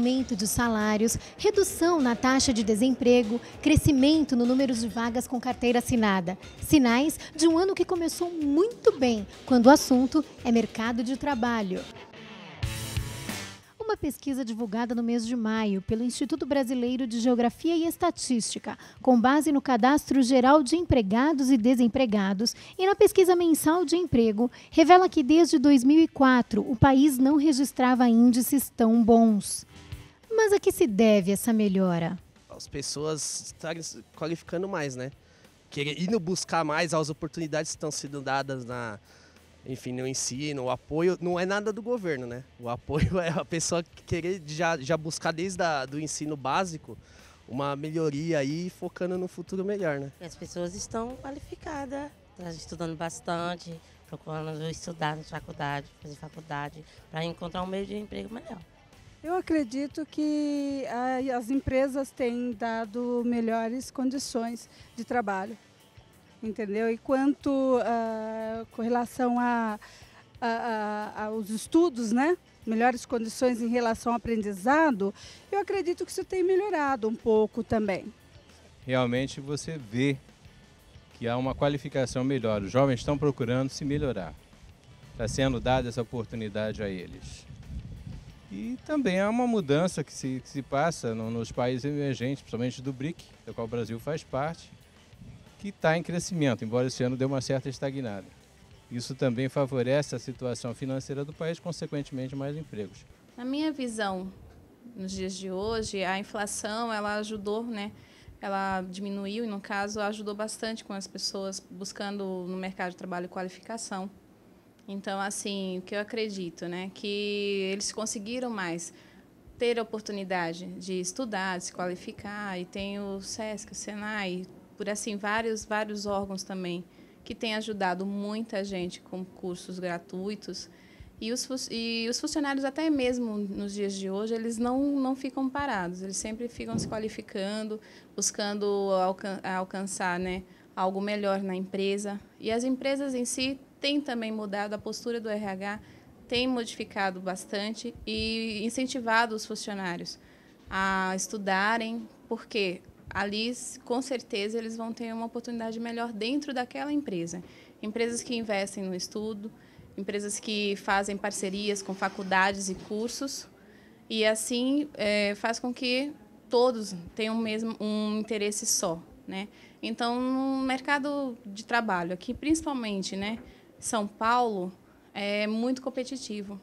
aumento de salários, redução na taxa de desemprego, crescimento no número de vagas com carteira assinada. Sinais de um ano que começou muito bem, quando o assunto é mercado de trabalho. Uma pesquisa divulgada no mês de maio pelo Instituto Brasileiro de Geografia e Estatística, com base no Cadastro Geral de Empregados e Desempregados e na pesquisa mensal de emprego, revela que desde 2004 o país não registrava índices tão bons. Mas a que se deve essa melhora? As pessoas estarem qualificando mais, né? Indo buscar mais as oportunidades que estão sendo dadas no ensino, o apoio não é nada do governo, né? O apoio é a pessoa querer já buscar desde do ensino básico uma melhoria aí, focando no futuro melhor, né? As pessoas estão qualificadas, estudando bastante, procurando estudar na faculdade, fazer faculdade, para encontrar um meio de emprego melhor. Eu acredito que as empresas têm dado melhores condições de trabalho. Entendeu? E quanto com relação aos estudos, né? Melhores condições em relação ao aprendizado, eu acredito que isso tem melhorado um pouco também. Realmente você vê que há uma qualificação melhor. Os jovens estão procurando se melhorar. Está sendo dada essa oportunidade a eles. E também há uma mudança que se passa nos países emergentes, principalmente do BRIC, do qual o Brasil faz parte, que está em crescimento, embora esse ano dê uma certa estagnada. Isso também favorece a situação financeira do país, consequentemente mais empregos. Na minha visão, nos dias de hoje, a inflação ela ajudou, né? Ela diminuiu e, no caso, ajudou bastante com as pessoas buscando no mercado de trabalho qualificação. Então, assim, o que eu acredito, né? Que eles conseguiram mais ter a oportunidade de estudar, de se qualificar, e tem o SESC, o SENAI, por assim, vários órgãos também, que têm ajudado muita gente com cursos gratuitos. E os funcionários, até mesmo nos dias de hoje, eles não ficam parados, eles sempre ficam se qualificando, buscando alcançar, né, algo melhor na empresa. E as empresas em si têm também mudado, a postura do RH tem modificado bastante e incentivado os funcionários a estudarem, porque ali, com certeza, eles vão ter uma oportunidade melhor dentro daquela empresa. Empresas que investem no estudo, empresas que fazem parcerias com faculdades e cursos, e assim faz com que todos tenham mesmo um interesse só, né? Então, no mercado de trabalho, aqui principalmente, né, São Paulo, é muito competitivo.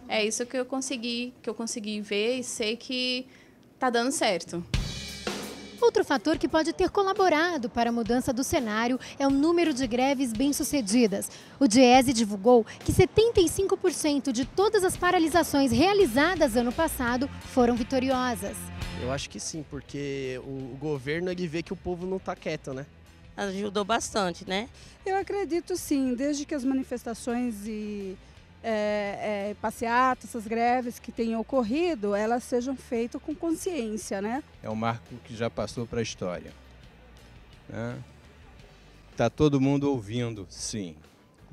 É isso que eu consegui ver e sei que está dando certo. Outro fator que pode ter colaborado para a mudança do cenário é o número de greves bem-sucedidas. O Diese divulgou que 75% de todas as paralisações realizadas ano passado foram vitoriosas. Eu acho que sim, porque o governo ele vê que o povo não está quieto, né? Ajudou bastante, né? Eu acredito sim, desde que as manifestações e passeatas, essas greves que têm ocorrido, elas sejam feitas com consciência, né? É um marco que já passou para a história. Está todo mundo ouvindo, sim.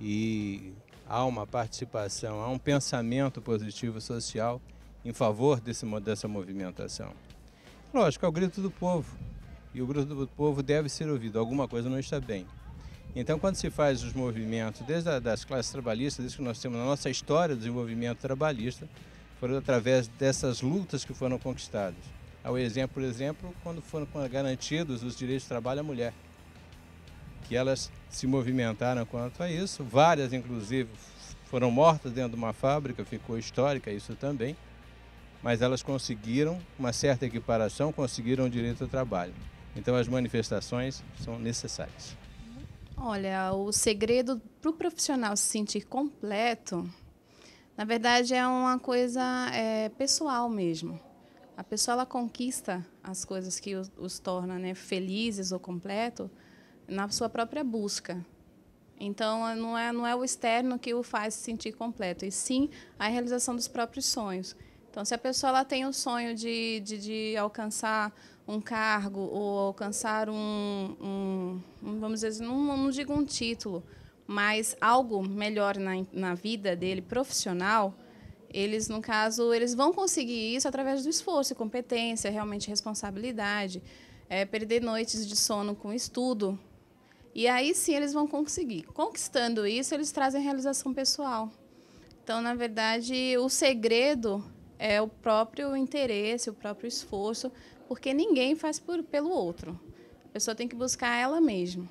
E há uma participação, há um pensamento positivo social em favor dessa movimentação. Lógico, é o grito do povo. E o grito do povo deve ser ouvido. Alguma coisa não está bem. Então, quando se faz os movimentos, desde as classes trabalhistas, desde que nós temos na nossa história do desenvolvimento trabalhista, foram através dessas lutas que foram conquistadas. Ao exemplo, por exemplo, quando foram garantidos os direitos de trabalho à mulher, que elas se movimentaram quanto a isso, várias, inclusive, foram mortas dentro de uma fábrica, ficou histórica isso também, mas elas conseguiram uma certa equiparação, conseguiram o direito ao trabalho. Então, as manifestações são necessárias. Olha, o segredo para o profissional se sentir completo, na verdade, é uma coisa pessoal mesmo. A pessoa ela conquista as coisas que os torna, né, felizes ou completo na sua própria busca. Então, não é o externo que o faz se sentir completo, e sim a realização dos próprios sonhos. Então, se a pessoa ela tem o sonho de alcançar um cargo ou alcançar vamos dizer, não digo um título, mas algo melhor na vida dele, profissional, eles, no caso, eles vão conseguir isso através do esforço, competência, realmente responsabilidade, perder noites de sono com estudo. E aí sim eles vão conseguir. Conquistando isso, eles trazem realização pessoal. Então, na verdade, o segredo é o próprio interesse, o próprio esforço, porque ninguém faz pelo outro. A pessoa tem que buscar ela mesma.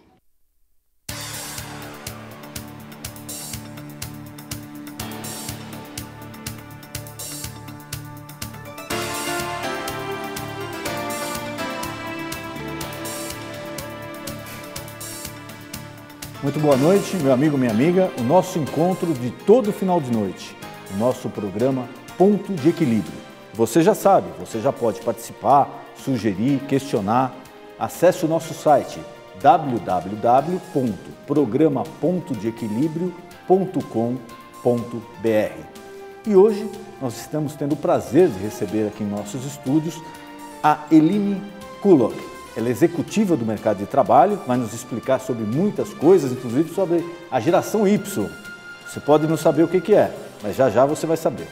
Muito boa noite, meu amigo, minha amiga. O nosso encontro de todo final de noite, o nosso programa Ponto de Equilíbrio. Você já sabe, você já pode participar, sugerir, questionar. Acesse o nosso site www.programa.deequilibrio.com.br. E hoje nós estamos tendo o prazer de receber aqui em nossos estúdios a Eline Kullock. Ela é executiva do mercado de trabalho, vai nos explicar sobre muitas coisas, inclusive sobre a geração Y. Você pode não saber o que é, mas já já você vai saber.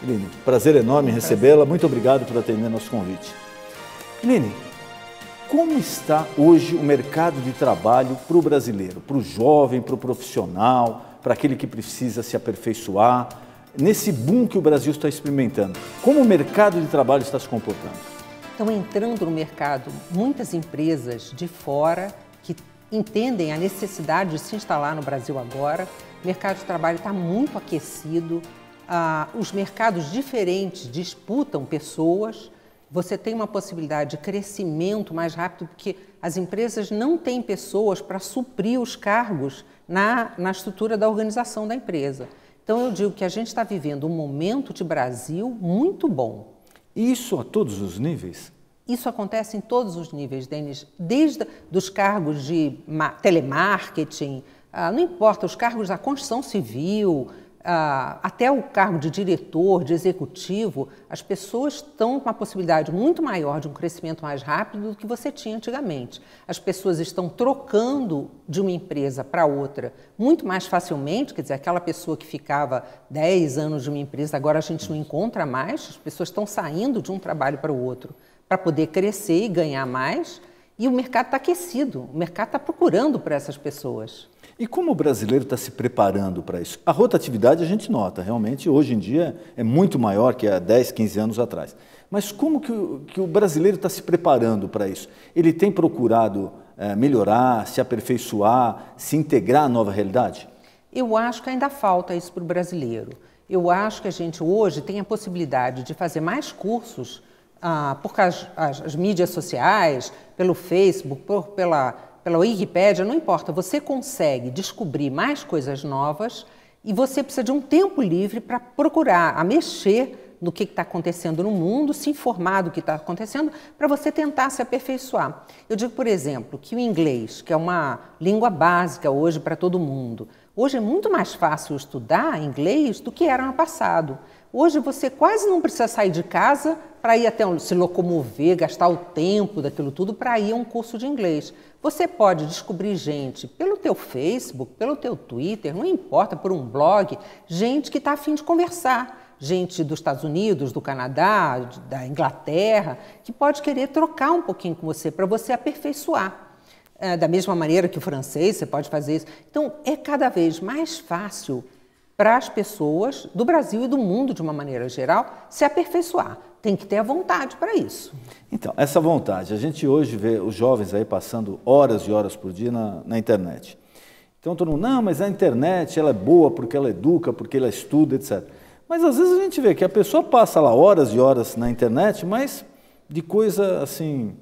Eline, prazer enorme recebê-la, muito obrigado por atender nosso convite. Eline, como está hoje o mercado de trabalho para o brasileiro, para o jovem, para o profissional, para aquele que precisa se aperfeiçoar, nesse boom que o Brasil está experimentando? Como o mercado de trabalho está se comportando? Estão entrando no mercado muitas empresas de fora que entendem a necessidade de se instalar no Brasil agora. O mercado de trabalho está muito aquecido, os mercados diferentes disputam pessoas, você tem uma possibilidade de crescimento mais rápido porque as empresas não têm pessoas para suprir os cargos na estrutura da organização da empresa. Então eu digo que a gente está vivendo um momento de Brasil muito bom. Isso a todos os níveis? Isso acontece em todos os níveis, Denis, desde os cargos de telemarketing, não importa, os cargos da construção civil, até o cargo de diretor, de executivo, as pessoas estão com uma possibilidade muito maior de um crescimento mais rápido do que você tinha antigamente. As pessoas estão trocando de uma empresa para outra muito mais facilmente, quer dizer, aquela pessoa que ficava 10 anos de uma empresa, agora a gente não encontra mais, as pessoas estão saindo de um trabalho para o outro para poder crescer e ganhar mais, e o mercado está aquecido, o mercado está procurando por essas pessoas. E como o brasileiro está se preparando para isso? A rotatividade a gente nota, realmente, hoje em dia é muito maior que há 10, 15 anos atrás. Mas como que o brasileiro está se preparando para isso? Ele tem procurado melhorar, se aperfeiçoar, se integrar à nova realidade? Eu acho que ainda falta isso para o brasileiro. Eu acho que a gente hoje tem a possibilidade de fazer mais cursos por as mídias sociais, pelo Facebook, pela Wikipédia, não importa, você consegue descobrir mais coisas novas e você precisa de um tempo livre para procurar, mexer no que está acontecendo no mundo, se informar do que está acontecendo, para você tentar se aperfeiçoar. Eu digo, por exemplo, que o inglês, que é uma língua básica hoje para todo mundo, hoje é muito mais fácil estudar inglês do que era no passado. Hoje você quase não precisa sair de casa para ir até se locomover, gastar o tempo daquilo tudo para ir a um curso de inglês. Você pode descobrir gente pelo teu Facebook, pelo teu Twitter, não importa, por um blog, gente que está a fim de conversar. Gente dos Estados Unidos, do Canadá, da Inglaterra, que pode querer trocar um pouquinho com você para você aperfeiçoar. Da mesma maneira que o francês, você pode fazer isso. Então, é cada vez mais fácil para as pessoas do Brasil e do mundo, de uma maneira geral, se aperfeiçoar. Tem que ter a vontade para isso. Então, essa vontade, a gente hoje vê os jovens aí passando horas e horas por dia na internet. Então, todo mundo, não, mas a internet ela é boa porque ela educa, porque ela estuda, etc. Mas às vezes a gente vê que a pessoa passa lá horas e horas na internet, mas de coisa assim,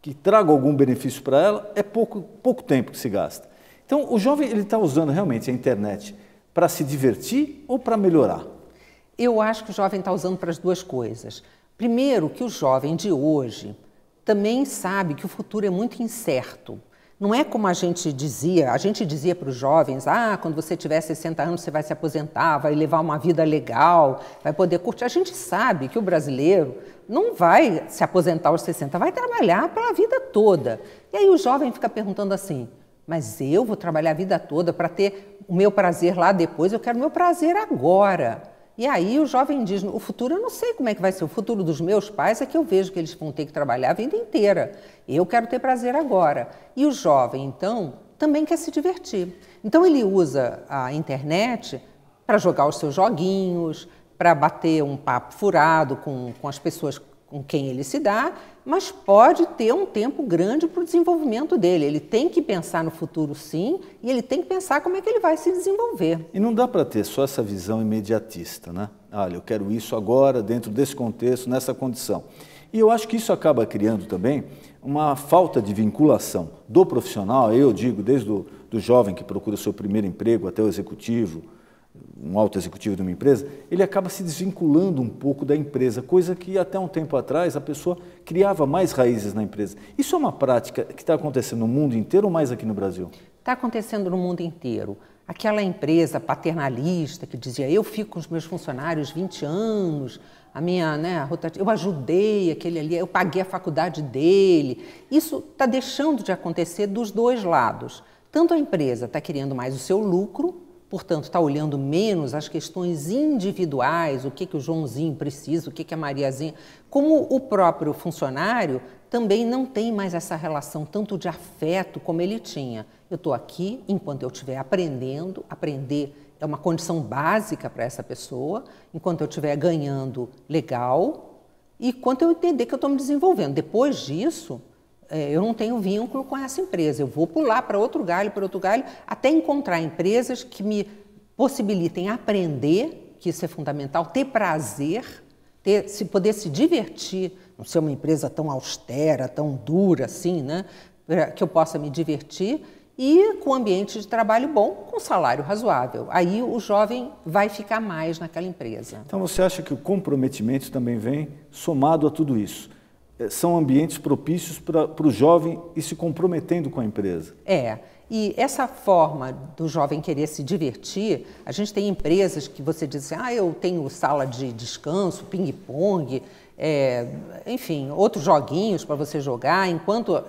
que traga algum benefício para ela, é pouco tempo que se gasta. Então, o jovem ele está usando realmente a internet para se divertir ou para melhorar? Eu acho que o jovem está usando para as duas coisas. Primeiro, que o jovem de hoje também sabe que o futuro é muito incerto. Não é como a gente dizia para os jovens, quando você tiver 60 anos você vai se aposentar, vai levar uma vida legal, vai poder curtir. A gente sabe que o brasileiro não vai se aposentar aos 60, vai trabalhar pela vida toda. E aí o jovem fica perguntando assim, mas eu vou trabalhar a vida toda para ter o meu prazer lá depois, eu quero o meu prazer agora. E aí o jovem diz, o futuro eu não sei como é que vai ser, o futuro dos meus pais é que eu vejo que eles vão ter que trabalhar a vida inteira. Eu quero ter prazer agora. E o jovem, então, também quer se divertir. Então ele usa a internet para jogar os seus joguinhos, para bater um papo furado com as pessoas com quem ele se dá, mas pode ter um tempo grande para o desenvolvimento dele. Ele tem que pensar no futuro, sim, e ele tem que pensar como é que ele vai se desenvolver. E não dá para ter só essa visão imediatista, né? Olha, eu quero isso agora, dentro desse contexto, nessa condição. E eu acho que isso acaba criando também uma falta de vinculação do profissional, eu digo, desde do jovem que procura o seu primeiro emprego até o executivo, um alto executivo de uma empresa, ele acaba se desvinculando um pouco da empresa, coisa que até um tempo atrás a pessoa criava mais raízes na empresa. Isso é uma prática que está acontecendo no mundo inteiro ou mais aqui no Brasil? Está acontecendo no mundo inteiro. Aquela empresa paternalista que dizia, eu fico com os meus funcionários 20 anos, a minha, eu ajudei aquele ali, eu paguei a faculdade dele. Isso está deixando de acontecer dos dois lados. Tanto a empresa está querendo mais o seu lucro, portanto, está olhando menos as questões individuais, o que o Joãozinho precisa, o que a Mariazinha, como o próprio funcionário também não tem mais essa relação tanto de afeto como ele tinha. Eu estou aqui enquanto eu estiver aprendendo, aprender é uma condição básica para essa pessoa, enquanto eu estiver ganhando legal e enquanto eu entender que eu estou me desenvolvendo. Depois disso, eu não tenho vínculo com essa empresa, eu vou pular para outro galho, até encontrar empresas que me possibilitem aprender, que isso é fundamental, ter prazer, poder se divertir, não ser uma empresa tão austera, tão dura assim, né? Que eu possa me divertir e com ambiente de trabalho bom, com salário razoável. Aí o jovem vai ficar mais naquela empresa. Então você acha que o comprometimento também vem somado a tudo isso? São ambientes propícios para o jovem ir se comprometendo com a empresa. E essa forma do jovem querer se divertir, a gente tem empresas que você diz assim, eu tenho sala de descanso, ping-pong, enfim, outros joguinhos para você jogar, enquanto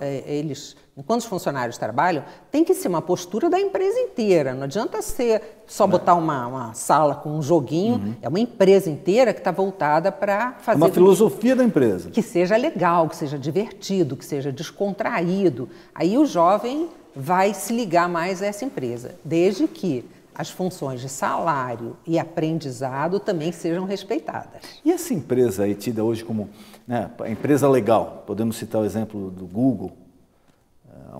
os funcionários trabalham, tem que ser uma postura da empresa inteira, não adianta ser só botar uma sala com um joguinho, é uma empresa inteira que está voltada para fazer... uma filosofia da empresa. Que seja legal, que seja divertido, que seja descontraído. Aí o jovem vai se ligar mais a essa empresa, desde que as funções de salário e aprendizado também sejam respeitadas. E essa empresa aí, tida hoje como a empresa legal, podemos citar o exemplo do Google,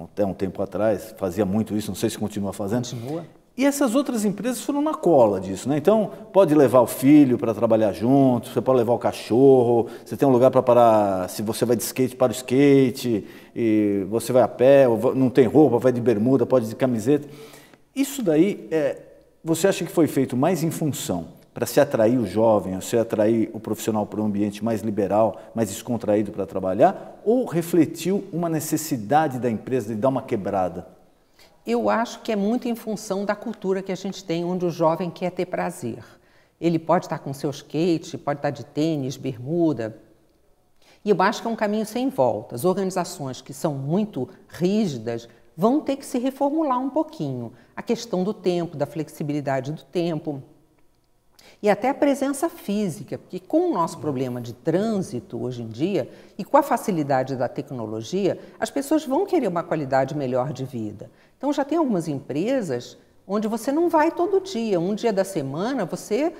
até um tempo atrás, fazia muito isso, não sei se continua fazendo. Continua. E essas outras empresas foram na cola disso, né? Então, pode levar o filho para trabalhar junto, você pode levar o cachorro, você tem um lugar para parar, se você vai de skate, para o skate, e você vai a pé, não tem roupa, vai de bermuda, pode ir de camiseta. Isso daí, você acha que foi feito mais em função para se atrair o jovem, se atrair o profissional para um ambiente mais liberal, mais descontraído para trabalhar, ou refletiu uma necessidade da empresa de dar uma quebrada? Eu acho que é muito em função da cultura que a gente tem, onde o jovem quer ter prazer. Ele pode estar com seu skate, pode estar de tênis, bermuda. E eu acho que é um caminho sem volta. As organizações que são muito rígidas vão ter que se reformular um pouquinho. A questão do tempo, da flexibilidade do tempo. E até a presença física, porque com o nosso problema de trânsito hoje em dia e com a facilidade da tecnologia, as pessoas vão querer uma qualidade melhor de vida. Então já tem algumas empresas onde você não vai todo dia, um dia da semana você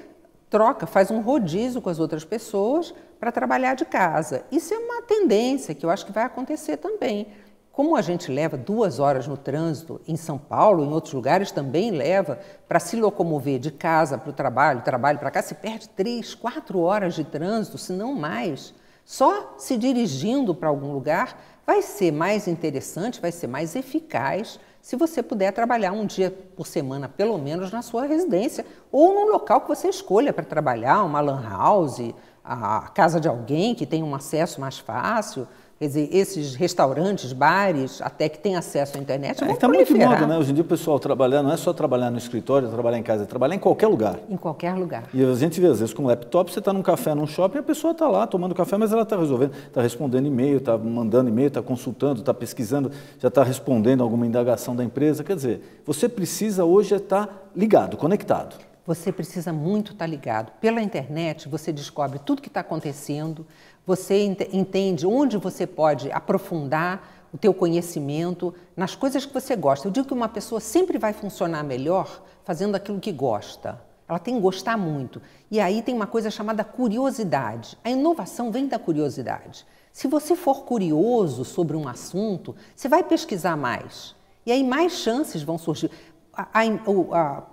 troca, faz um rodízio com as outras pessoas para trabalhar de casa. Isso é uma tendência que eu acho que vai acontecer também. Como a gente leva 2 horas no trânsito em São Paulo, em outros lugares também leva, para se locomover de casa para o trabalho para cá, se perde 3, 4 horas de trânsito, se não mais. Só se dirigindo para algum lugar vai ser mais interessante, vai ser mais eficaz se você puder trabalhar um dia por semana, pelo menos, na sua residência ou num local que você escolha para trabalhar, uma lan house, a casa de alguém que tem um acesso mais fácil. Quer dizer, esses restaurantes, bares, até que tem acesso à internet, vão está proliferar. muito moda, né? Hoje em dia o pessoal trabalhar, não é só trabalhar no escritório, trabalhar em casa, é trabalhar em qualquer lugar. Em qualquer lugar. E a gente vê, às vezes, com o laptop, você está num café, num shopping, a pessoa está lá tomando café, mas ela está resolvendo, está respondendo e-mail, está mandando e-mail, está consultando, está pesquisando, já está respondendo alguma indagação da empresa. Quer dizer, você precisa hoje estar ligado, conectado. você precisa muito estar ligado. Pela internet, você descobre tudo que está acontecendo, você entende onde você pode aprofundar o teu conhecimento nas coisas que você gosta. Eu digo que uma pessoa sempre vai funcionar melhor fazendo aquilo que gosta. Ela tem que gostar muito. E aí tem uma coisa chamada curiosidade. A inovação vem da curiosidade. Se você for curioso sobre um assunto, você vai pesquisar mais. E aí mais chances vão surgir.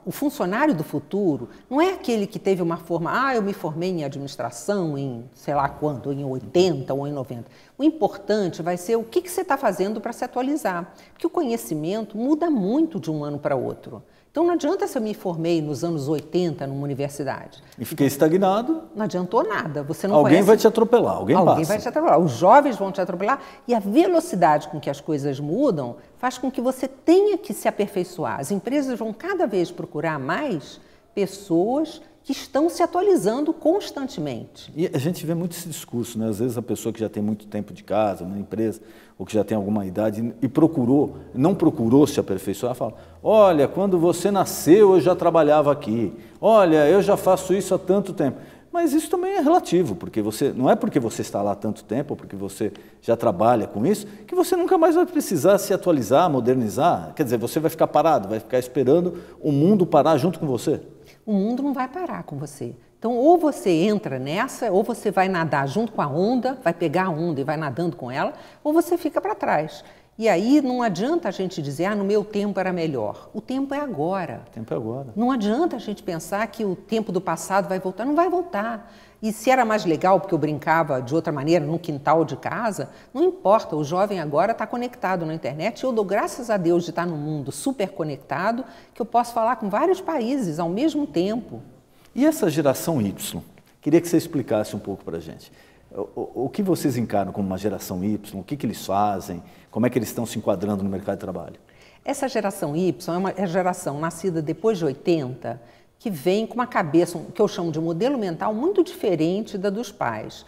O funcionário do futuro não é aquele que teve uma forma, eu me formei em administração em sei lá quando, em 80 ou em 90. O importante vai ser o que você está fazendo para se atualizar. Porque o conhecimento muda muito de um ano para outro. Então não adianta se eu me formei nos anos 80 numa universidade. E fiquei estagnado. Não adiantou nada. Você não Alguém conhece... vai te atropelar, alguém vai te atropelar. Os jovens vão te atropelar e a velocidade com que as coisas mudam faz com que você tenha que se aperfeiçoar. As empresas vão cada vez procurar mais pessoas que estão se atualizando constantemente. E a gente vê muito esse discurso, né? Às vezes a pessoa que já tem muito tempo de casa, na empresa, ou que já tem alguma idade e não procurou se aperfeiçoar, fala, olha, quando você nasceu eu já trabalhava aqui, olha, eu já faço isso há tanto tempo. Mas isso também é relativo, porque não é porque você está lá há tanto tempo, ou porque você já trabalha com isso, que você nunca mais vai precisar se atualizar, modernizar. Quer dizer, você vai ficar parado, vai ficar esperando o mundo parar junto com você. O mundo não vai parar com você. Então, ou você entra nessa, ou você vai nadar junto com a onda, vai pegar a onda e vai nadando com ela, ou você fica para trás. E aí não adianta a gente dizer, no meu tempo era melhor. O tempo é agora. O tempo é agora. Não adianta a gente pensar que o tempo do passado vai voltar. Não vai voltar. E se era mais legal porque eu brincava de outra maneira no quintal de casa, não importa, o jovem agora está conectado na internet. Eu dou graças a Deus de estar num mundo super conectado, que eu posso falar com vários países ao mesmo tempo. E essa geração Y? Queria que você explicasse um pouco para a gente. O que vocês encaram como uma geração Y? O que eles fazem? Como é que eles estão se enquadrando no mercado de trabalho? Essa geração Y é uma geração nascida depois de 80, que vem com uma cabeça, que eu chamo de modelo mental, muito diferente da dos pais.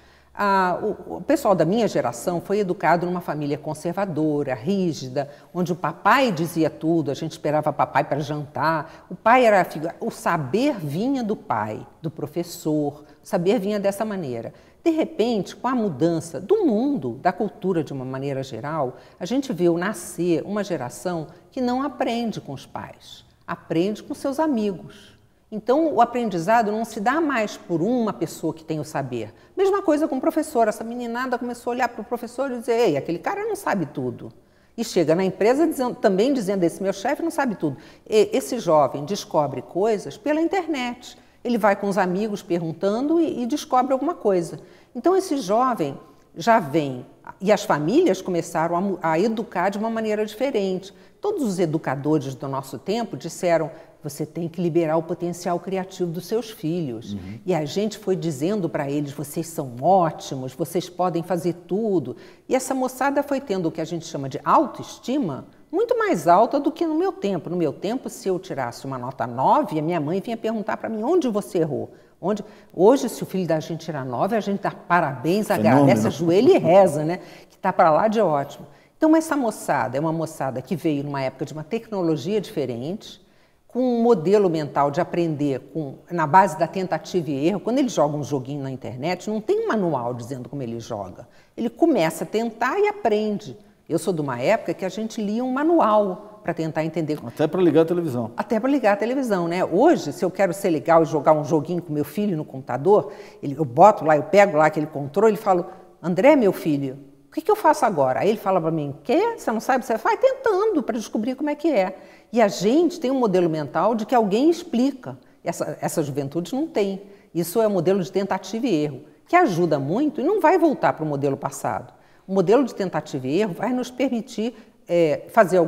O pessoal da minha geração foi educado numa família conservadora, rígida, onde o papai dizia tudo, a gente esperava papai para jantar. O pai era a figura, o saber vinha do pai, do professor, o saber vinha dessa maneira. De repente, com a mudança do mundo, da cultura de uma maneira geral, a gente viu nascer uma geração que não aprende com os pais, aprende com seus amigos. Então, o aprendizado não se dá mais por uma pessoa que tem o saber. Mesma coisa com o professor. Essa meninada começou a olhar para o professor e dizer, ei, aquele cara não sabe tudo. E chega na empresa também dizendo, esse meu chefe não sabe tudo. Esse jovem descobre coisas pela internet. Ele vai com os amigos perguntando e descobre alguma coisa. Então, esse jovem já vem, e as famílias começaram a educar de uma maneira diferente. Todos os educadores do nosso tempo disseram, você tem que liberar o potencial criativo dos seus filhos. Uhum. E a gente foi dizendo para eles, vocês são ótimos, vocês podem fazer tudo. E essa moçada foi tendo o que a gente chama de autoestima muito mais alta do que no meu tempo. No meu tempo, se eu tirasse uma nota 9, a minha mãe vinha perguntar para mim, onde você errou? Hoje, se o filho da gente tirar 9, a gente dá parabéns, agradece, ajoelha e reza, né? Que está para lá de ótimo. Então, essa moçada é uma moçada que veio numa época de uma tecnologia diferente, com um modelo mental de aprender na base da tentativa e erro. Quando ele joga um joguinho na internet, não tem um manual dizendo como ele joga. Ele começa a tentar e aprende. Eu sou de uma época que a gente lia um manual para tentar entender. Até para ligar a televisão. Até para ligar a televisão, né? Hoje, se eu quero ser legal e jogar um joguinho com meu filho no computador, eu boto lá, eu pego lá aquele controle e falo, André, meu filho, o que eu faço agora? Aí ele fala para mim, quê? Você não sabe? Você vai tentando para descobrir como é que é. E a gente tem um modelo mental de que alguém explica. Essa juventude não tem. Isso é um modelo de tentativa e erro, que ajuda muito e não vai voltar para o modelo passado. O modelo de tentativa e erro vai nos permitir fazer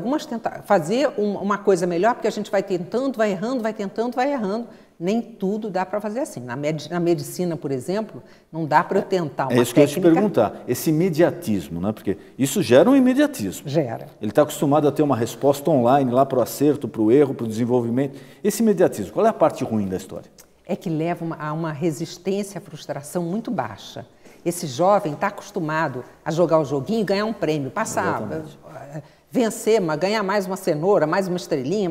uma coisa melhor, porque a gente vai tentando, vai errando, vai tentando, vai errando. Nem tudo dá para fazer assim. Na medicina, por exemplo, não dá para eu tentar uma técnica... É isso que eu ia te perguntar. Esse imediatismo, né? Porque isso gera um imediatismo. Gera. Ele está acostumado a ter uma resposta online lá para o acerto, para o erro, para o desenvolvimento. Esse imediatismo, qual é a parte ruim da história? É que leva a uma resistência à frustração muito baixa. Esse jovem está acostumado a jogar o joguinho e ganhar um prêmio, passar vencer, ganhar mais uma cenoura, mais uma estrelinha,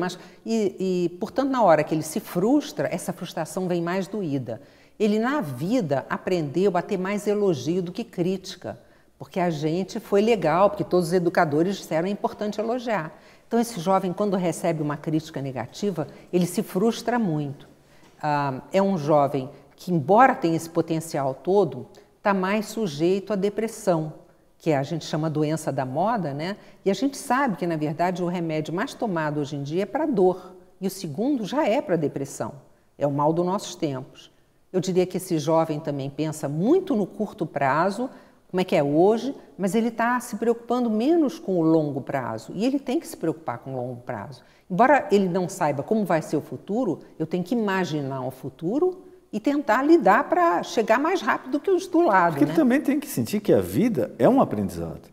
portanto, na hora que ele se frustra, essa frustração vem mais doída. Ele, na vida, aprendeu a ter mais elogio do que crítica, porque a gente foi legal, porque todos os educadores disseram é importante elogiar. Então, esse jovem, quando recebe uma crítica negativa, ele se frustra muito. É um jovem que, embora tenha esse potencial todo, está mais sujeito à depressão, que a gente chama doença da moda, né? E a gente sabe que, na verdade, o remédio mais tomado hoje em dia é para dor, e o segundo já é para depressão. É o mal dos nossos tempos. Eu diria que esse jovem também pensa muito no curto prazo, como é que é hoje, mas ele está se preocupando menos com o longo prazo. E ele tem que se preocupar com o longo prazo. Embora ele não saiba como vai ser o futuro, eu tenho que imaginar o futuro e tentar lidar para chegar mais rápido que os do lado. Porque ele também tem que sentir que a vida é um aprendizado.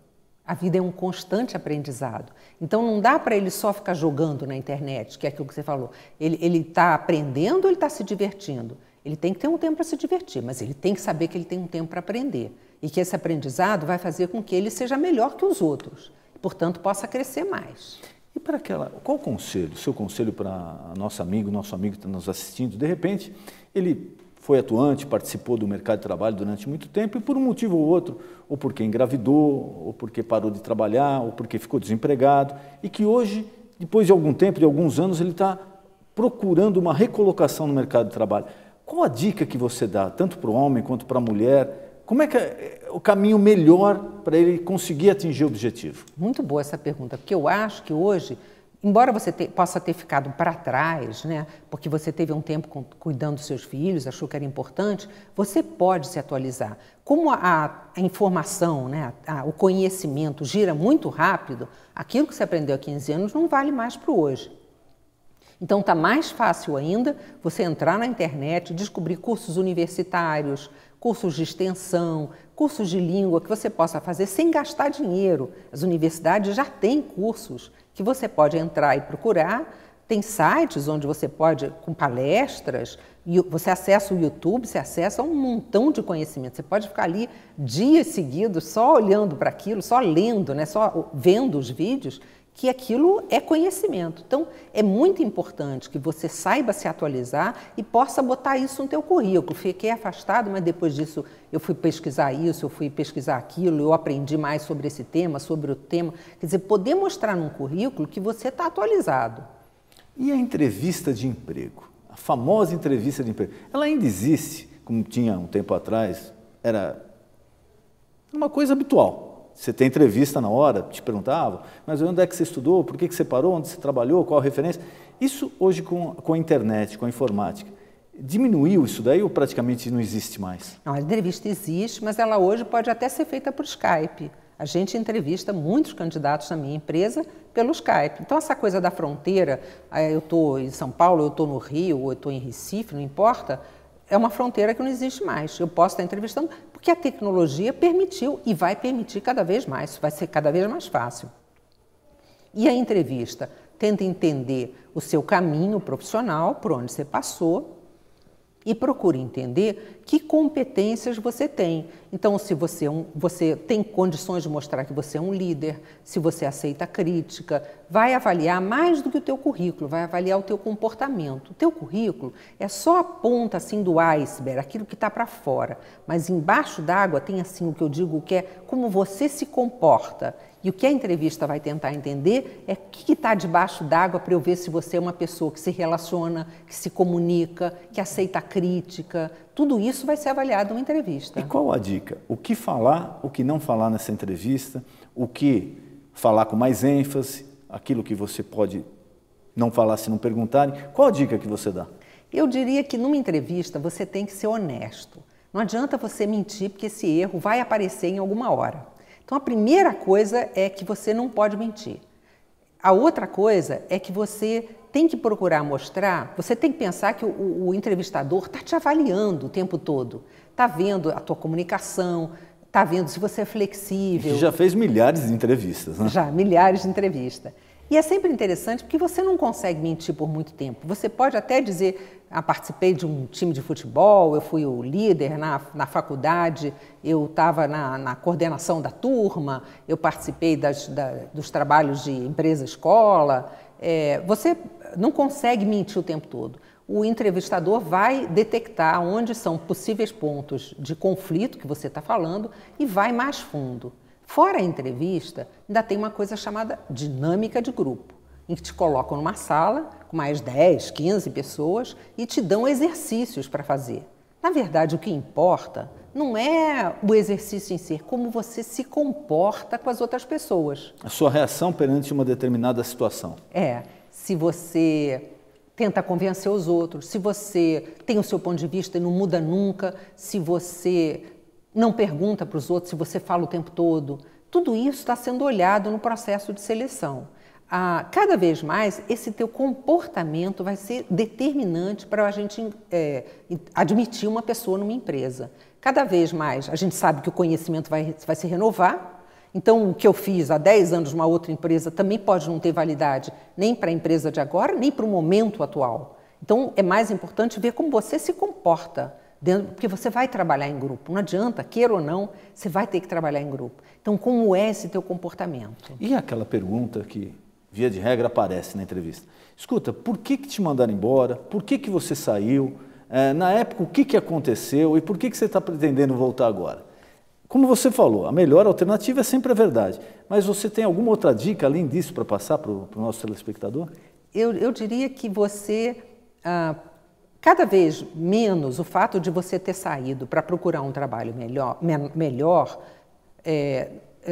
A vida é um constante aprendizado. Então não dá para ele só ficar jogando na internet, que é aquilo que você falou. Ele está aprendendo ou ele está se divertindo? Ele tem que ter um tempo para se divertir, mas ele tem que saber que ele tem um tempo para aprender. E que esse aprendizado vai fazer com que ele seja melhor que os outros. E, portanto, possa crescer mais. E para qual o seu conselho para nosso amigo que está nos assistindo? De repente, ele foi atuante, participou do mercado de trabalho durante muito tempo e por um motivo ou outro, ou porque engravidou, ou porque parou de trabalhar, ou porque ficou desempregado, e que hoje, depois de algum tempo, de alguns anos, ele está procurando uma recolocação no mercado de trabalho. Qual a dica que você dá, tanto para o homem quanto para a mulher? Como é que é o caminho melhor para ele conseguir atingir o objetivo? Muito boa essa pergunta, porque eu acho que hoje, embora você possa ter ficado para trás, né, porque você teve um tempo cuidando dos seus filhos, achou que era importante, você pode se atualizar. Como a informação, né, o conhecimento gira muito rápido, aquilo que você aprendeu há 15 anos não vale mais para o hoje. Então está mais fácil ainda você entrar na internet, descobrir cursos universitários, cursos de extensão, cursos de língua que você possa fazer sem gastar dinheiro. As universidades já têm cursos que você pode entrar e procurar, tem sites onde você pode, com palestras, você acessa o YouTube, você acessa um montão de conhecimento. Você pode ficar ali dias seguidos só olhando para aquilo, só lendo, né, só vendo os vídeos, que aquilo é conhecimento. Então, é muito importante que você saiba se atualizar e possa botar isso no teu currículo. Fiquei afastado, mas depois disso eu fui pesquisar isso, eu fui pesquisar aquilo, eu aprendi mais sobre esse tema, sobre o tema. Quer dizer, poder mostrar num currículo que você está atualizado. E a entrevista de emprego? A famosa entrevista de emprego. Ela ainda existe, como tinha um tempo atrás, era uma coisa habitual. Você tem entrevista na hora, te perguntavam, mas onde é que você estudou, por que você parou, onde você trabalhou, qual a referência? Isso hoje com a internet, com a informática, diminuiu isso daí ou praticamente não existe mais? Não, a entrevista existe, mas ela hoje pode até ser feita por Skype. A gente entrevista muitos candidatos na minha empresa pelo Skype. Então, essa coisa da fronteira, eu estou em São Paulo, eu estou no Rio, ou eu estou em Recife, não importa, é uma fronteira que não existe mais. Eu posso estar entrevistando porque a tecnologia permitiu e vai permitir cada vez mais, vai ser cada vez mais fácil. E a entrevista tenta entender o seu caminho profissional, por onde você passou, e procure entender que competências você tem. Então, se você tem condições de mostrar que você é um líder, se você aceita crítica, vai avaliar mais do que o teu currículo, vai avaliar o teu comportamento. O teu currículo é só a ponta assim, do iceberg, aquilo que está para fora. Mas embaixo d'água tem assim o que eu digo, que é como você se comporta. E o que a entrevista vai tentar entender é o que está debaixo d'água para eu ver se você é uma pessoa que se relaciona, que se comunica, que aceita a crítica. Tudo isso vai ser avaliado numa entrevista. E qual a dica? O que falar, o que não falar nessa entrevista, o que falar com mais ênfase, aquilo que você pode não falar se não perguntarem. Qual a dica que você dá? Eu diria que numa entrevista você tem que ser honesto. Não adianta você mentir porque esse erro vai aparecer em alguma hora. Então, a primeira coisa é que você não pode mentir. A outra coisa é que você tem que procurar mostrar, você tem que pensar que o entrevistador está te avaliando o tempo todo. Está vendo a tua comunicação, está vendo se você é flexível. Você já fez milhares de entrevistas, né? Já, milhares de entrevistas. E é sempre interessante porque você não consegue mentir por muito tempo. Você pode até dizer, participei de um time de futebol, eu fui o líder na faculdade, eu estava na coordenação da turma, eu participei dos trabalhos de empresa-escola. Você não consegue mentir o tempo todo. O entrevistador vai detectar onde são possíveis pontos de conflito que você está falando e vai mais fundo. Fora a entrevista, ainda tem uma coisa chamada dinâmica de grupo, em que te colocam numa sala com mais 10, 15 pessoas e te dão exercícios para fazer. Na verdade, o que importa não é o exercício em si, como você se comporta com as outras pessoas. A sua reação perante uma determinada situação. Se você tenta convencer os outros, se você tem o seu ponto de vista e não muda nunca, se você não pergunta para os outros, se você fala o tempo todo, tudo isso está sendo olhado no processo de seleção. Cada vez mais, esse teu comportamento vai ser determinante para a gente admitir uma pessoa numa empresa. Cada vez mais, a gente sabe que o conhecimento vai se renovar, então o que eu fiz há 10 anos numa outra empresa também pode não ter validade nem para a empresa de agora, nem para o momento atual. Então é mais importante ver como você se comporta, porque você vai trabalhar em grupo, não adianta, queira ou não, você vai ter que trabalhar em grupo. Então como é esse teu comportamento? E aquela pergunta que, via de regra, aparece na entrevista. Escuta, por que te mandaram embora? Por que você saiu? Na época, o que aconteceu? E por que você está pretendendo voltar agora? Como você falou, a melhor alternativa é sempre a verdade. Mas você tem alguma outra dica, além disso, para passar para o nosso telespectador? Eu diria que você, cada vez menos, o fato de você ter saído para procurar um trabalho melhor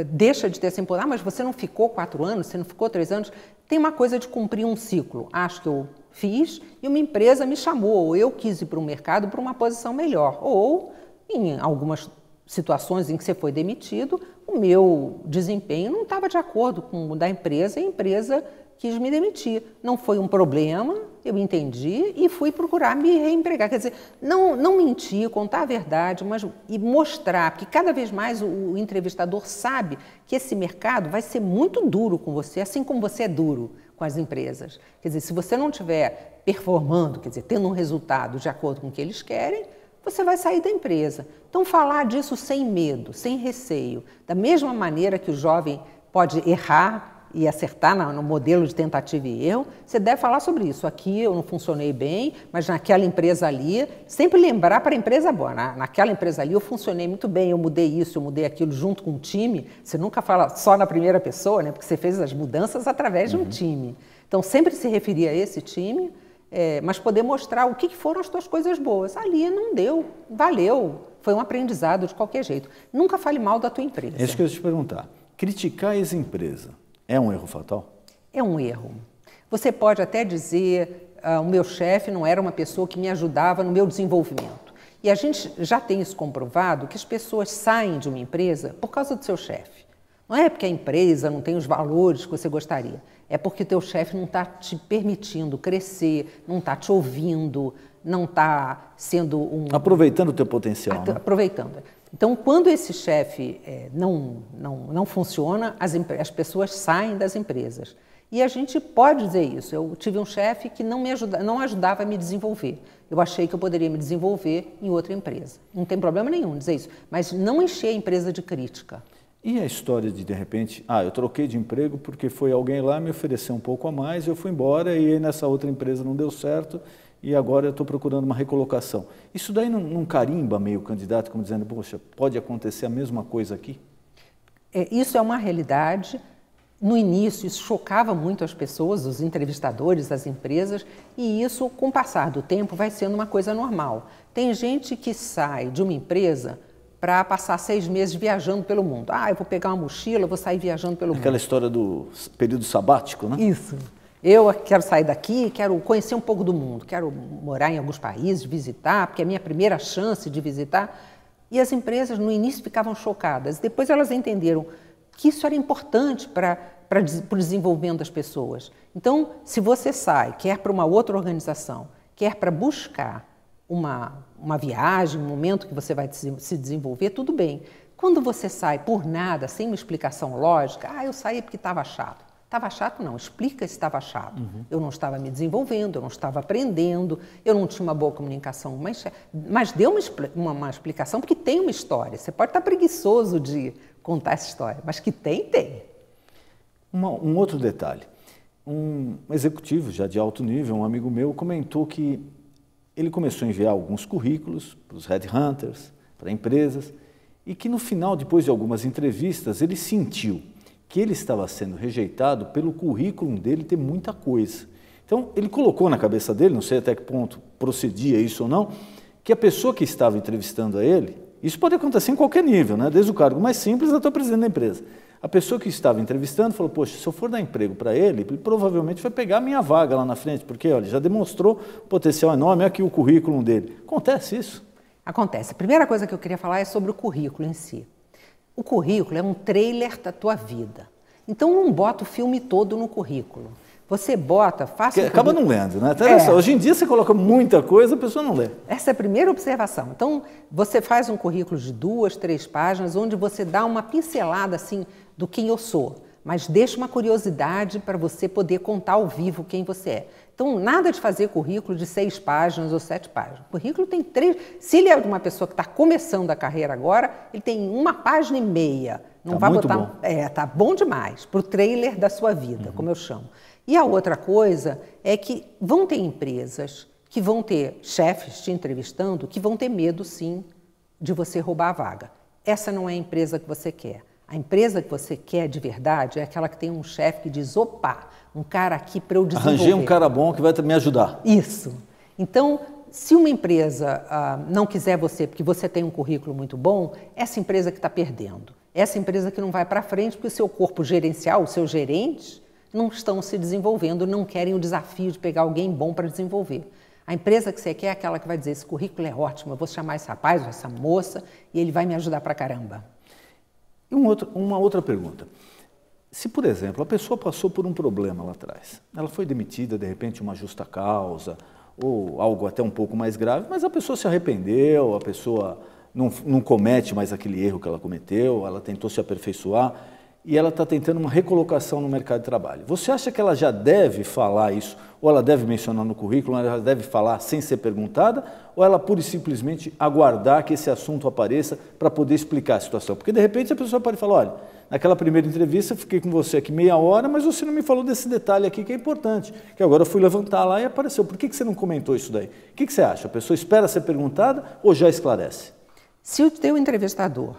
deixa de ter essa importância. Mas você não ficou 4 anos, você não ficou 3 anos. Tem uma coisa de cumprir um ciclo. Acho que eu fiz e uma empresa me chamou, ou eu quis ir para o mercado para uma posição melhor. Ou, em algumas situações em que você foi demitido, o meu desempenho não estava de acordo com o da empresa e a empresa quis me demitir. Não foi um problema, eu entendi e fui procurar me reempregar. Quer dizer, não mentir, contar a verdade, mas e mostrar, porque cada vez mais o entrevistador sabe que esse mercado vai ser muito duro com você, assim como você é duro com as empresas. Quer dizer, se você não estiver performando, quer dizer, tendo um resultado de acordo com o que eles querem, você vai sair da empresa. Então, falar disso sem medo, sem receio, da mesma maneira que o jovem pode errar e acertar no modelo de tentativa e erro, você deve falar sobre isso. Aqui eu não funcionei bem, mas naquela empresa ali, sempre lembrar para a empresa boa, naquela empresa ali eu funcionei muito bem, eu mudei isso, eu mudei aquilo junto com um time. Você nunca fala só na primeira pessoa, né? Porque você fez as mudanças através de um time. Então, sempre se referir a esse time, mas poder mostrar o que foram as tuas coisas boas. Ali não deu, valeu, foi um aprendizado de qualquer jeito. Nunca fale mal da tua empresa. É isso que eu ia te perguntar. Criticar a ex-empresa é um erro fatal? É um erro. Você pode até dizer, o meu chefe não era uma pessoa que me ajudava no meu desenvolvimento. E a gente já tem isso comprovado, que as pessoas saem de uma empresa por causa do seu chefe. Não é porque a empresa não tem os valores que você gostaria, é porque o teu chefe não está te permitindo crescer, não está te ouvindo, não está sendo aproveitando o teu potencial. Aproveitando. Né? Então, quando esse chefe não funciona, as pessoas saem das empresas. E a gente pode dizer isso. Eu tive um chefe que não ajudava a me desenvolver. Eu achei que eu poderia me desenvolver em outra empresa. Não tem problema nenhum dizer isso, mas não encher a empresa de crítica. E a história de repente, eu troquei de emprego porque foi alguém lá me oferecer um pouco a mais, eu fui embora e aí nessa outra empresa não deu certo e agora eu estou procurando uma recolocação. Isso daí não carimba meio o candidato, como dizendo, poxa, pode acontecer a mesma coisa aqui? Isso é uma realidade. No início, isso chocava muito as pessoas, os entrevistadores, as empresas, e isso, com o passar do tempo, vai sendo uma coisa normal. Tem gente que sai de uma empresa para passar 6 meses viajando pelo mundo. Eu vou pegar uma mochila, vou sair viajando pelo mundo. Aquela história do período sabático, né? Isso. Eu quero sair daqui, quero conhecer um pouco do mundo, quero morar em alguns países, visitar, porque é a minha primeira chance de visitar. E as empresas, no início, ficavam chocadas. Depois elas entenderam que isso era importante para o desenvolvimento das pessoas. Então, se você sai, quer para uma outra organização, quer para buscar uma viagem, um momento que você vai se desenvolver, tudo bem. Quando você sai por nada, sem uma explicação lógica, eu saí porque estava chato. Estava chato? Não, explica se estava chato. Eu não estava me desenvolvendo, eu não estava aprendendo, eu não tinha uma boa comunicação, mas deu uma explicação, porque tem uma história. Você pode estar preguiçoso de contar essa história, mas que tem. Um outro detalhe. Um executivo já de alto nível, um amigo meu, comentou que ele começou a enviar alguns currículos para os headhunters, para empresas, e que no final, depois de algumas entrevistas, ele sentiu que ele estava sendo rejeitado pelo currículo dele ter muita coisa. Então, ele colocou na cabeça dele, não sei até que ponto procedia isso ou não, que a pessoa que estava entrevistando a ele, isso pode acontecer em qualquer nível, né? Desde o cargo mais simples até o presidente da empresa. A pessoa que estava entrevistando falou, poxa, se eu for dar emprego para ele provavelmente vai pegar a minha vaga lá na frente, porque olha, já demonstrou potencial enorme, olha aqui o currículo dele. Acontece isso? Acontece. A primeira coisa que eu queria falar é sobre o currículo em si. O currículo é um trailer da tua vida. Então não bota o filme todo no currículo. Você bota, faça... Acaba não lendo, né? Hoje em dia você coloca muita coisa, a pessoa não lê. Essa é a primeira observação. Então, você faz um currículo de 2, 3 páginas, onde você dá uma pincelada, assim, do quem eu sou, mas deixa uma curiosidade para você poder contar ao vivo quem você é. Então, nada de fazer currículo de 6 páginas ou 7 páginas. O currículo tem 3... Se ele é de uma pessoa que está começando a carreira agora, ele tem 1,5 páginas. Não vai botar... Bom. Tá bom demais, para o trailer da sua vida, como eu chamo. E a outra coisa é que vão ter empresas que vão ter chefes te entrevistando que vão ter medo, sim, de você roubar a vaga. Essa não é a empresa que você quer. A empresa que você quer de verdade é aquela que tem um chefe que diz, opa, um cara aqui para eu desenvolver. Arranjei um cara bom que vai me ajudar. Isso. Então, se uma empresa não quiser você porque você tem um currículo muito bom, essa empresa que está perdendo. Essa empresa que não vai para frente porque o seu corpo gerencial, os seus gerentes, não estão se desenvolvendo, não querem o desafio de pegar alguém bom para desenvolver. A empresa que você quer é aquela que vai dizer, esse currículo é ótimo, eu vou chamar esse rapaz ou essa moça e ele vai me ajudar para caramba. E uma outra pergunta. Se, por exemplo, a pessoa passou por um problema lá atrás, ela foi demitida, de repente, uma justa causa, ou algo até um pouco mais grave, mas a pessoa se arrependeu, a pessoa não comete mais aquele erro que ela cometeu, ela tentou se aperfeiçoar, e ela está tentando uma recolocação no mercado de trabalho. Você acha que ela já deve falar isso, ou ela deve mencionar no currículo, ou ela deve falar sem ser perguntada, ou ela pura e simplesmente aguardar que esse assunto apareça para poder explicar a situação? Porque de repente a pessoa pode falar, olha, naquela primeira entrevista eu fiquei com você aqui meia hora, mas você não me falou desse detalhe aqui que é importante, que agora eu fui levantar lá e apareceu. Por que você não comentou isso daí? O que você acha? A pessoa espera ser perguntada ou já esclarece? Se o teu entrevistador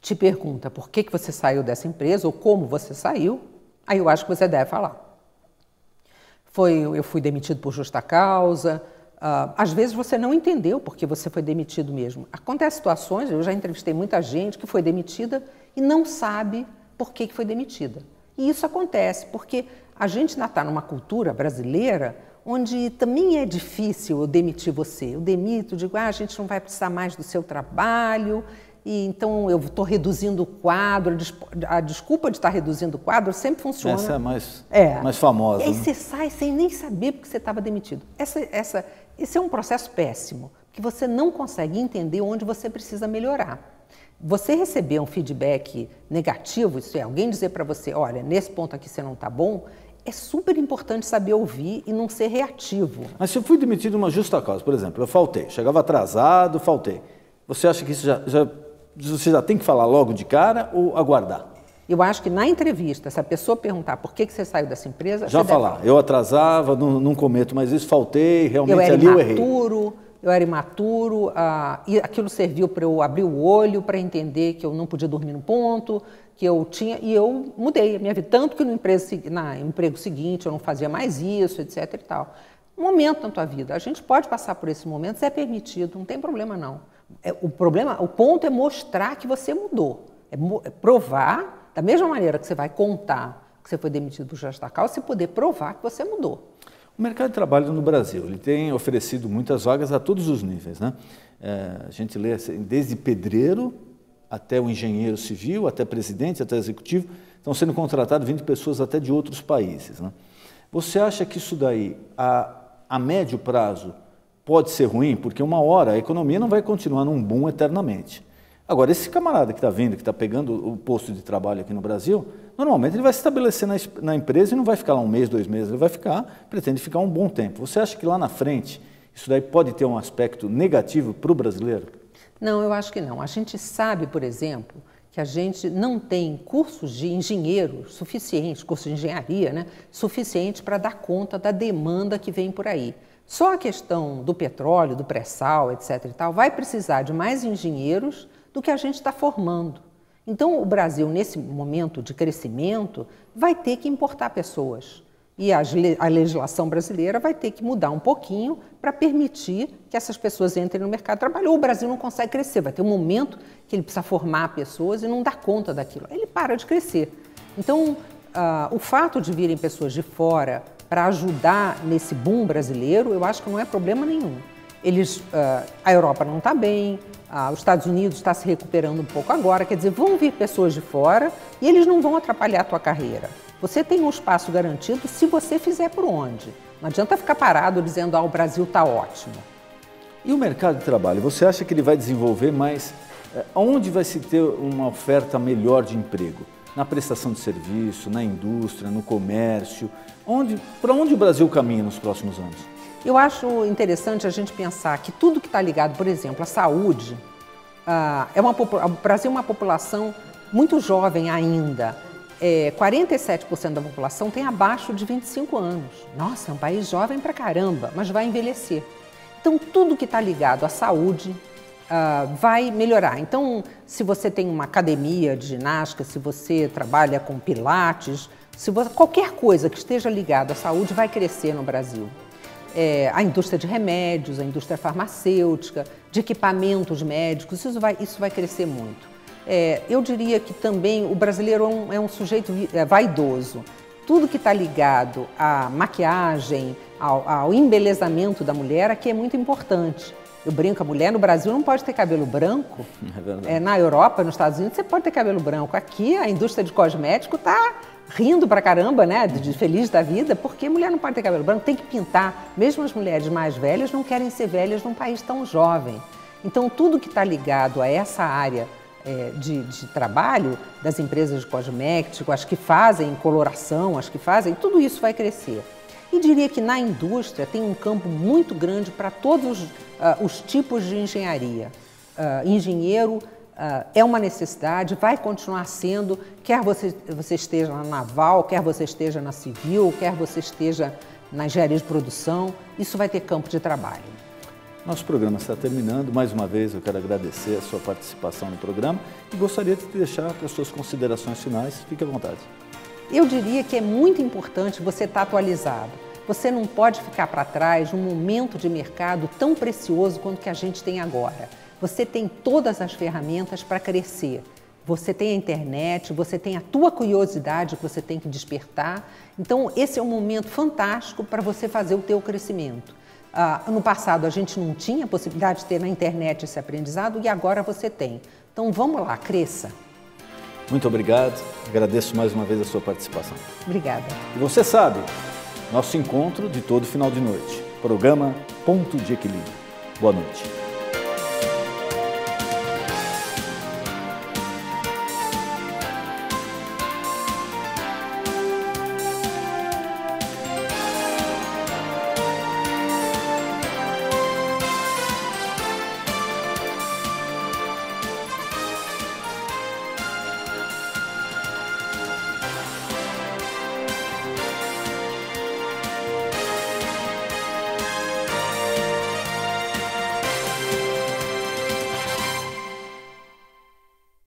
te pergunta por que você saiu dessa empresa ou como você saiu, aí eu acho que você deve falar. Eu fui demitido por justa causa, às vezes você não entendeu porque você foi demitido mesmo. Acontece situações, eu já entrevistei muita gente que foi demitida e não sabe por que foi demitida. E isso acontece porque a gente ainda está numa cultura brasileira onde também é difícil eu demitir você. Eu demito, digo, a gente não vai precisar mais do seu trabalho, e então eu estou reduzindo o quadro. A desculpa de estar reduzindo o quadro sempre funciona. Essa é mais famosa. E aí né? você sai sem nem saber porque você estava demitido. Esse é um processo péssimo, que você não consegue entender onde você precisa melhorar. Você receber um feedback negativo, isso é, alguém dizer para você, olha, nesse ponto aqui você não está bom, é super importante saber ouvir e não ser reativo. Mas se eu fui demitido numa justa causa, por exemplo, eu faltei, chegava atrasado, faltei. Você acha que isso você já tem que falar logo de cara ou aguardar? Eu acho que na entrevista, se a pessoa perguntar por que você saiu dessa empresa... Já falar, eu atrasava, não cometo mais isso, faltei, realmente ali eu errei. Eu era imaturo, e aquilo serviu para eu abrir o olho, para entender que eu não podia dormir no ponto, que eu tinha... E eu mudei a minha vida, tanto que no emprego seguinte eu não fazia mais isso, etc. e tal. Um momento na tua vida, a gente pode passar por esses momentos, é permitido, não tem problema não. O ponto é mostrar que você mudou, é provar, da mesma maneira que você vai contar que você foi demitido por justa causa, você poder provar que você mudou. O mercado de trabalho no Brasil, ele tem oferecido muitas vagas a todos os níveis, né? A gente lê desde pedreiro até o engenheiro civil, até presidente, até executivo, estão sendo contratadas 20 pessoas até de outros países, né? Você acha que isso daí, a médio prazo, pode ser ruim? Porque uma hora a economia não vai continuar num boom eternamente. Agora, esse camarada que está vindo, que está pegando o posto de trabalho aqui no Brasil, normalmente ele vai se estabelecer na empresa e não vai ficar lá 1 mês, 2 meses, ele vai pretende ficar um bom tempo. Você acha que lá na frente isso daí pode ter um aspecto negativo para o brasileiro? Não, eu acho que não. A gente sabe, por exemplo, que a gente não tem cursos de engenheiro suficientes, cursos de engenharia, né, suficientes para dar conta da demanda que vem por aí. Só a questão do petróleo, do pré-sal, etc. e tal, vai precisar de mais engenheiros do que a gente está formando. Então, o Brasil, nesse momento de crescimento, vai ter que importar pessoas. E a legislação brasileira vai ter que mudar um pouquinho para permitir que essas pessoas entrem no mercado de trabalho. Ou o Brasil não consegue crescer, vai ter um momento que ele precisa formar pessoas e não dá conta daquilo. Ele para de crescer. Então, o fato de virem pessoas de fora para ajudar nesse boom brasileiro, eu acho que não é problema nenhum. A Europa não está bem, os Estados Unidos está se recuperando um pouco agora, quer dizer, vão vir pessoas de fora e eles não vão atrapalhar a tua carreira. Você tem um espaço garantido se você fizer por onde. Não adianta ficar parado dizendo, o Brasil está ótimo. E o mercado de trabalho, você acha que ele vai desenvolver mais? Onde vai se ter uma oferta melhor de emprego? Na prestação de serviço, na indústria, no comércio? Para onde o Brasil caminha nos próximos anos? Eu acho interessante a gente pensar que tudo que está ligado, por exemplo, à saúde, o Brasil é uma população muito jovem ainda. 47% da população tem abaixo de 25 anos. Nossa, é um país jovem pra caramba, mas vai envelhecer. Então, tudo que está ligado à saúde vai melhorar. Então, se você tem uma academia de ginástica, se você trabalha com pilates, qualquer coisa que esteja ligada à saúde vai crescer no Brasil. A indústria de remédios, a indústria farmacêutica, de equipamentos médicos, isso vai crescer muito. Eu diria que também o brasileiro é um sujeito vaidoso. Tudo que está ligado à maquiagem, ao embelezamento da mulher, aqui é muito importante. Eu brinco, a mulher no Brasil não pode ter cabelo branco. É verdade. Na Europa, nos Estados Unidos, você pode ter cabelo branco. Aqui, a indústria de cosmético está rindo pra caramba, né, de feliz da vida, porque a mulher não pode ter cabelo branco, tem que pintar. Mesmo as mulheres mais velhas não querem ser velhas num país tão jovem. Então, tudo que está ligado a essa área de trabalho das empresas de cosmético, as que fazem coloração, tudo isso vai crescer. E diria que na indústria tem um campo muito grande para todos os tipos de engenharia. Engenheiro é uma necessidade, vai continuar sendo, quer você esteja na naval, quer você esteja na civil, quer você esteja na engenharia de produção, isso vai ter campo de trabalho. Nosso programa está terminando. Mais uma vez eu quero agradecer a sua participação no programa e gostaria de deixar para as suas considerações finais. Fique à vontade. Eu diria que é muito importante você estar atualizado. Você não pode ficar para trás num momento de mercado tão precioso quanto que a gente tem agora. Você tem todas as ferramentas para crescer. Você tem a internet, você tem a tua curiosidade que você tem que despertar. Então, esse é um momento fantástico para você fazer o teu crescimento. No passado, a gente não tinha a possibilidade de ter na internet esse aprendizado e agora você tem. Então, vamos lá, cresça. Muito obrigado. Agradeço mais uma vez a sua participação. Obrigada. E você sabe, nosso encontro de todo final de noite. Programa Ponto de Equilíbrio. Boa noite.